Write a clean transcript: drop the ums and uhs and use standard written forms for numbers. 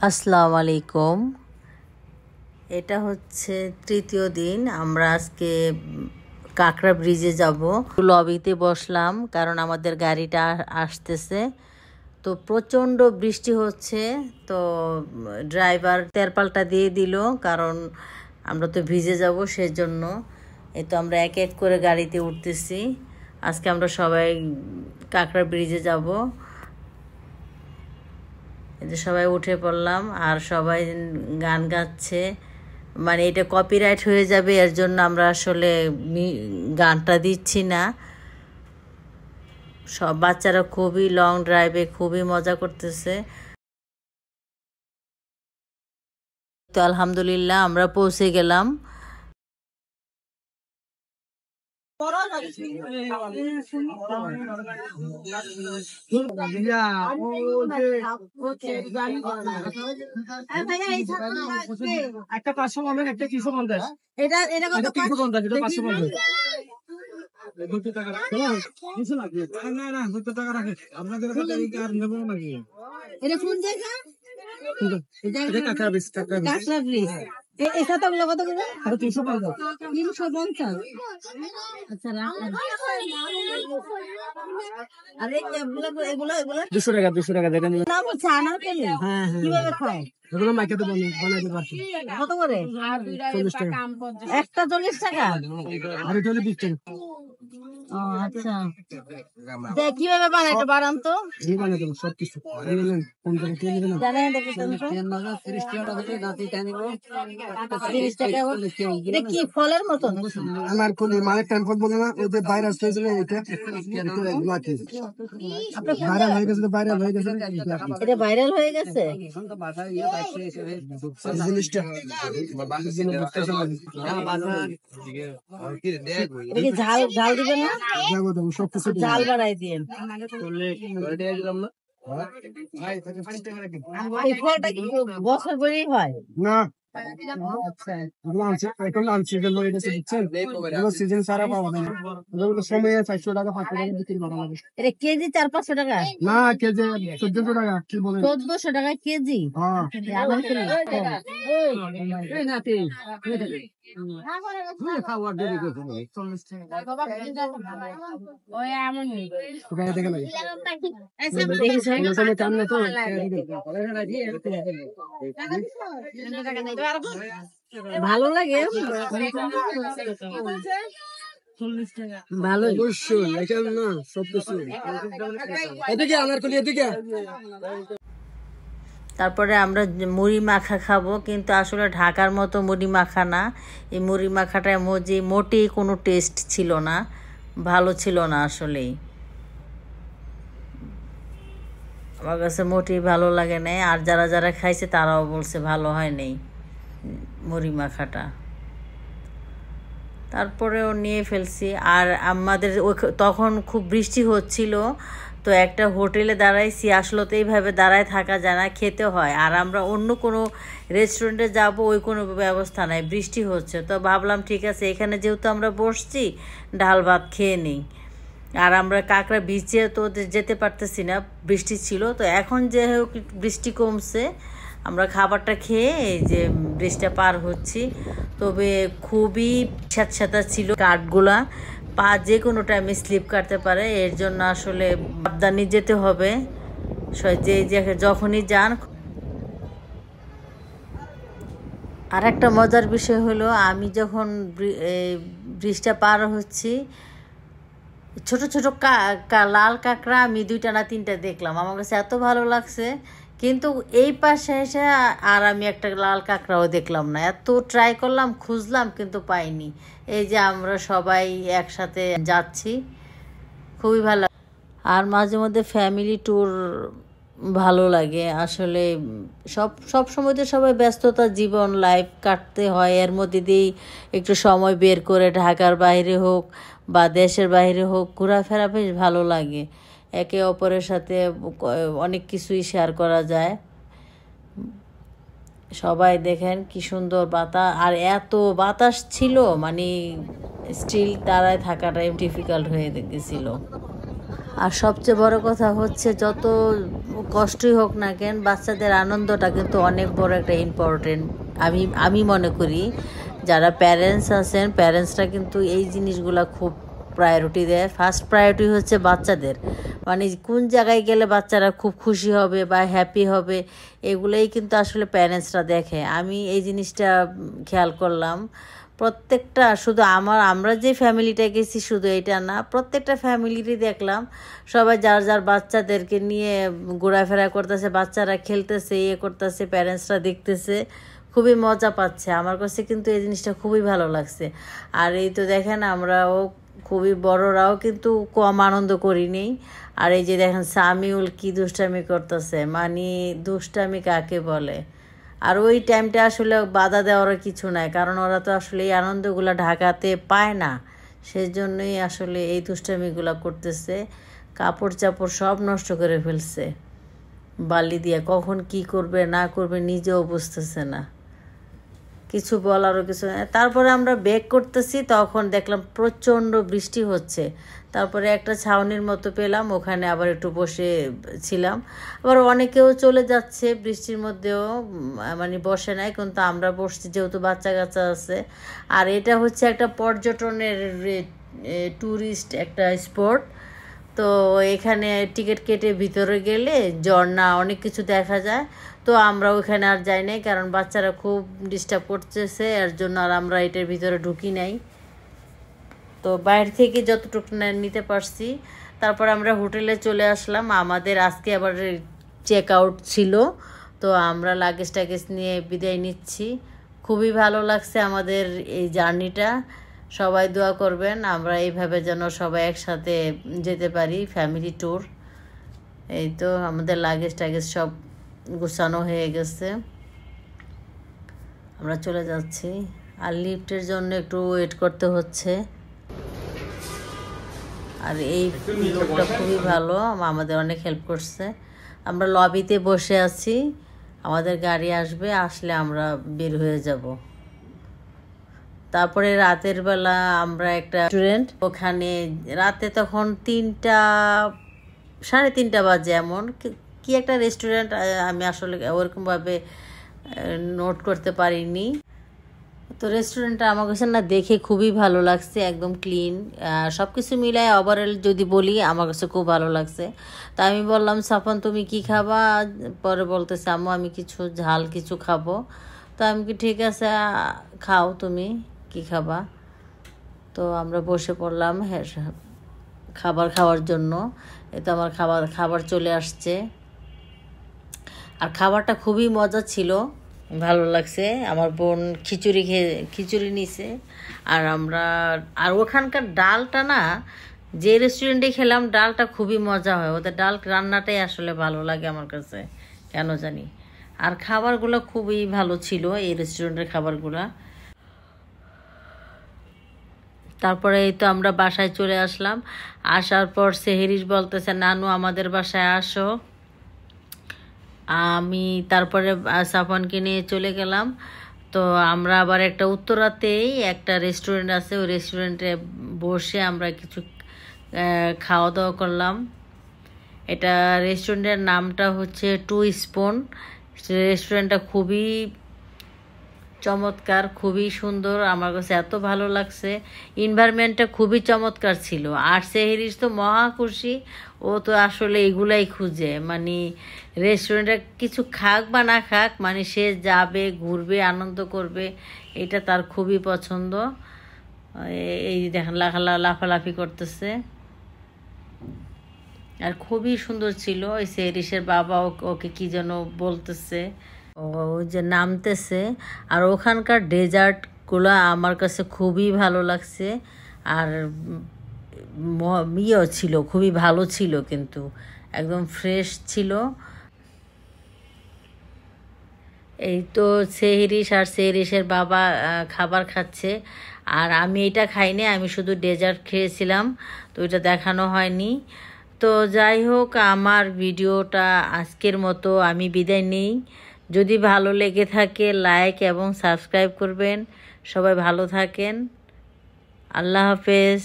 আসসালামু আলাইকুম। এটা হচ্ছে তৃতীয় দিন। আমরা আজকে কাঁকড়া ব্রিজে যাব। লবিতে বসলাম কারণ আমাদের গাড়িটা আসতেছে। তো প্রচণ্ড বৃষ্টি হচ্ছে, তো ড্রাইভার তেরপালটা দিয়ে দিল কারণ আমরা তো ভিজে যাব, সেজন্য। এই তো আমরা এক এক করে গাড়িতে উঠতেছি। আজকে আমরা সবাই কাঁকড়া ব্রিজে যাব। এই যে সবাই উঠে পড়লাম আর সবাই গান গাচ্ছে, মানে এটা কপিরাইট হয়ে যাবে, এর জন্য আমরা আসলে গানটা দিচ্ছি না। সব বাচ্চারা খুবই লং ড্রাইভে খুবই মজা করতেছে। তো আলহামদুলিল্লাহ আমরা পৌঁছে গেলাম। একটা 550, একটা 350। এটা 350, এটা 550। না না 200 টাকা রাখে আপনাদের কাছে আর নেব নাকি? এটা কোন জায়গা? এটা কাঁকড়া ব্রিজ। কাঁকড়া ব্রিজ। এটা তো কত করে? 350। 350। আচ্ছা রাখেন। আর এগুলো 200 টাকা 200 টাকা দেখেন। না বলছে আনার কেন? হ্যাঁ কিভাবে খায়? এগুলো মাইকে তো বানাইতে পারছি। কত করে? 40 টাকা। একটা 40 টাকা? আর এটা হলো 20 টাকা। ও আচ্ছা, দেখ কিভাবে বানাইতে বানান তো। এই বানাই দেব সব কিছু। এই নেন কোন জায়গা থেকে নেবেন? জানেন দেখি তো 30 টাকা করে নাতি টানি নিব। 30 টাকা। এটা কি ফলের মতন? আমার কোন মানে টেম্পল বলে না, ওই যে ভাইরাস হয়েছিল এটা লাকি। আপনার ভাইরাল হয়ে গেছে, ভাইরাল হয়ে গেছে। এটা ভাইরাল হয়ে গেছে। জিনিসটা এটা কি ঝাল দিবেন না? যাবো দেবো সব কিছু ঝাল বাড়াই দিয়েন। এই ফলটা কি বছর ভরেই হয়? না আচ্ছা, এখন আনসিজন হয়ে গেছে, বুঝছেন? সিজন সারা পাওয়া যায় না। সময় 400 টাকা 500 টাকা বিক্রি করা লাগে। এটা কেজি 400-500 টাকা? না কেজি 1400 টাকা। কি বলেন? 1400 টাকা কেজি? হ্যাঁ খাওয়ার দেরি করতে হবে। 40 টাকা ওই এমন দেখে লাগে। ভালো লাগে, ভালো। অবশ্যই এটা না সব কিছু। এদিকে আমার কলি এদিকে। তারপরে আমরা মুড়ি মাখা খাবো, কিন্তু আসলে ঢাকার মতো মুড়ি মাখা না। এই মুড়ি মাখাটায় মোটেই কোনো টেস্ট ছিল না, ভালো ছিল না আসলেই। আমার কাছে মোটেই ভালো লাগে নাই, আর যারা যারা খাইছে তারাও বলছে ভালো হয় নাই মুড়ি মাখাটা। তারপরেও নিয়ে ফেলছি। আর আমাদের তখন খুব বৃষ্টি হচ্ছিল, তো একটা হোটেলে দাঁড়াইছি। আসলে তো এইভাবে দাঁড়ায় থাকা যায় না, খেতে হয়। আর আমরা অন্য কোনো রেস্টুরেন্টে যাব, ওই কোনো ব্যবস্থা নাই, বৃষ্টি হচ্ছে। তো ভাবলাম ঠিক আছে, এখানে যেহেতু আমরা বসছি, ডাল ভাত খেয়ে নিই। আর আমরা কাঁকড়া বিচে তো যেতে পারতেছি না, বৃষ্টি ছিল। তো এখন যে হোক বৃষ্টি কমছে, আমরা খাবারটা খেয়ে এই যে ব্রিজটা পার হচ্ছি। তবে খুবই স্যাঁতস্যাঁতা ছিল কাঠগুলা, পা যে কোনো টাইমে স্লিপ কাটতে পারে, এর জন্য আসলে সাবধানে যেতে হবে যখনই যান। আর একটা মজার বিষয় হলো, আমি যখন ব্রিজটা পার হচ্ছি, ছোট ছোট লাল কাঁকড়া আমি 2টা না 3টা দেখলাম। আমার কাছে এত ভালো লাগছে, কিন্তু এই পাশে এসে আর আমি একটা লাল কাঁকড়াও দেখলাম না। এত ট্রাই করলাম, খুঁজলাম, কিন্তু পাইনি। এই যে আমরা সবাই একসাথে যাচ্ছি, খুবই ভালো। আর মাঝে মধ্যে ফ্যামিলি ট্যুর ভালো লাগে আসলে। সব সময় তো সবাই ব্যস্ততা জীবন, লাইফ কাটতে হয়, এর মধ্যে দিয়েই একটু সময় বের করে ঢাকার বাইরে হোক বা দেশের বাইরে হোক ঘোরাফেরা বেশ ভালো লাগে। একে অপরের সাথে অনেক কিছুই শেয়ার করা যায়। সবাই দেখেন কি সুন্দর বাতাস, আর এত বাতাস ছিল, মানে স্টিল দাঁড়ায় থাকাটাই ডিফিকাল্ট হয়ে গেছিল। আর সবচেয়ে বড় কথা হচ্ছে যত কষ্টই হোক না কেন বাচ্চাদের আনন্দটা কিন্তু অনেক বড় একটা ইম্পর্টেন্ট আমি মনে করি। যারা প্যারেন্টস আছেন প্যারেন্টসরা কিন্তু এই জিনিসগুলো খুব প্রায়োরিটি দেয়। ফার্স্ট প্রায়োরিটি হচ্ছে বাচ্চাদের, মানে কোন জায়গায় গেলে বাচ্চারা খুব খুশি হবে বা হ্যাপি হবে এগুলোই কিন্তু আসলে প্যারেন্টসরা দেখে। আমি এই জিনিসটা খেয়াল করলাম প্রত্যেকটা, শুধু আমরা যে ফ্যামিলিটা গেছি শুধু এটা না, প্রত্যেকটা ফ্যামিলিরই দেখলাম সবাই যার যার বাচ্চাদেরকে নিয়ে ঘোরাফেরা করতেছে, বাচ্চারা খেলতেছে, করতেছে, প্যারেন্টসরা দেখতেছে, খুবই মজা পাচ্ছে। আমার কাছে কিন্তু এই জিনিসটা খুবই ভালো লাগছে। আর এই তো দেখেন আমরাও খুবই বড়রাও কিন্তু কম আনন্দ করিনি। আর এই যে দেখেন সামিউল কি দুষ্টামি করতেছে, মানে দুষ্টামি কাকে বলে। আর ওই টাইমটা আসলে বাধা দেওয়ারও কিছু নাই, কারণ ওরা তো আসলে এই আনন্দগুলো ঢাকাতে পায় না, সেজন্যই আসলে এই দুষ্টামিগুলো করতেছে। কাপড় চাপড় সব নষ্ট করে ফেলছে বালি দিয়ে, কখন কি করবে না করবে নিজেও বুঝতেছে না, কিছু বলারও কিছু নেই। তারপরে আমরা ব্যাক করতেছি, তখন দেখলাম প্রচণ্ড বৃষ্টি হচ্ছে। তারপরে একটা ছাউনির মতো পেলাম, ওখানে আবার একটু বসে ছিলাম। আবার অনেকেও চলে যাচ্ছে বৃষ্টির মধ্যেও, মানে বসে নাই, কিন্তু আমরা বসছি যেহেতু বাচ্চা কাচ্চা আছে। আর এটা হচ্ছে একটা পর্যটনের ট্যুরিস্ট একটা স্পট। তো এখানে টিকিট কেটে ভিতরে গেলে ঝর্ণা অনেক কিছু দেখা যায়। তো আমরা ওইখানে আর যাই নাই, কারণ বাচ্চারা খুব ডিস্টার্ব করতেছে, এর জন্য আর আমরা এটার ভিতরে ঢুকি নাই। তো বাইরে থেকে যতটুকু নিতে পারছি। তারপর আমরা হোটেলে চলে আসলাম। আমাদের আজকে আবার চেক আউট ছিল, তো আমরা লাগেজ টাগেজ নিয়ে বিদায় নিচ্ছি। খুবই ভালো লাগছে আমাদের এই জার্নিটা। সবাই দোয়া করবেন আমরা এইভাবে যেন সবাই একসাথে যেতে পারি, ফ্যামিলি ট্যুর। এই তো আমাদের লাগেজ টাগেজ সব গুছানো হয়ে গেছে, আমরা চলে যাচ্ছি। আর লিফটের জন্য একটু ওয়েট করতে হচ্ছে। আর এই লোকটা খুবই ভালো, আমাদের অনেক হেল্প করছে। আমরা লবিতে বসে আছি, আমাদের গাড়ি আসবে, আসলে আমরা বের হয়ে যাব। তারপরে রাতের বেলা আমরা একটা রেস্টুরেন্ট, ওখানে রাতে তখন 3টা 3:30 বাজে এমন কি একটা রেস্টুরেন্ট, আমি আসলে ওরকমভাবে নোট করতে পারিনি। তো রেস্টুরেন্টটা আমার কাছে না দেখে খুবই ভালো লাগছে, একদম ক্লিন, সব কিছু মিলায় ওভারঅল যদি বলি আমার কাছে খুব ভালো লাগছে। তা আমি বললাম সাফন তুমি কি খাবা, পরে বলতেছে আম্মু আমি কিছু ঝাল কিছু খাবো। তো আমি কি ঠিক আছে খাও, তুমি কি খাবা। তো আমরা বসে পড়লাম খাবার খাওয়ার জন্য। তো আমার খাবার চলে আসছে। আর খাবারটা খুবই মজা ছিল, ভালো লাগছে। আমার বোন খিচুড়ি নিছে। আর ওখানকার ডালটা না, যে রেস্টুরেন্টে খেলাম ডালটা খুবই মজা হয়, ওদের ডাল রান্নাটাই আসলে ভালো লাগে আমার কাছে কেন জানি। আর খাবারগুলো খুবই ভালো ছিল এই রেস্টুরেন্টের খাবারগুলো। তারপরে এই তো আমরা বাসায় চলে আসলাম। আসার পর সেহেরিস বলতেছে নানু আমাদের বাসায় আসো। আমি তারপরে সাফনকে নিয়ে চলে গেলাম। তো আমরা আবার একটা উত্তরাতেই একটা রেস্টুরেন্ট আছে, ওই রেস্টুরেন্টে বসে আমরা কিছু খাওয়া দাওয়া করলাম। এটা রেস্টুরেন্টের নামটা হচ্ছে 2 স্পুন। রেস্টুরেন্টটা খুবই চমৎকার, খুবই সুন্দর, আমার কাছে এত ভালো লাগছে। এনভায়রনমেন্টটা খুবই চমৎকার ছিল। আর সেহেরিস তো মহা খুশি, ও তো আসলে এগুলাই খুঁজে, মানে রেস্টুরেন্টে কিছু খাক বা না খাক, মানে সে যাবে ঘুরবে আনন্দ করবে, এটা তার খুবই পছন্দ। এই দেখেন লাফালাফি করতেছে। আর খুবই সুন্দর ছিল। ওই সেহেরিসের বাবা ওকে কি যেন বলতেছে, ওই যে নামতেছে। আর ওখানকার ডেজার্টগুলো আমার কাছে খুবই ভালো লাগছে। আর ইয়েও ছিল, খুবই ভালো ছিল, কিন্তু একদম ফ্রেশ ছিল। এই তো সেহেরিসের বাবা খাবার খাচ্ছে। আর আমি এটা খাইনি, আমি শুধু ডেজার্ট খেয়েছিলাম, তো এটা দেখানো হয়নি। তো যাই হোক, আমার ভিডিওটা আজকের মতো আমি বিদায় নিই। যদি ভালো লেগে থাকে লাইক এবং সাবস্ক্রাইব করবেন। সবাই ভালো থাকেন। আল্লাহ হাফেজ।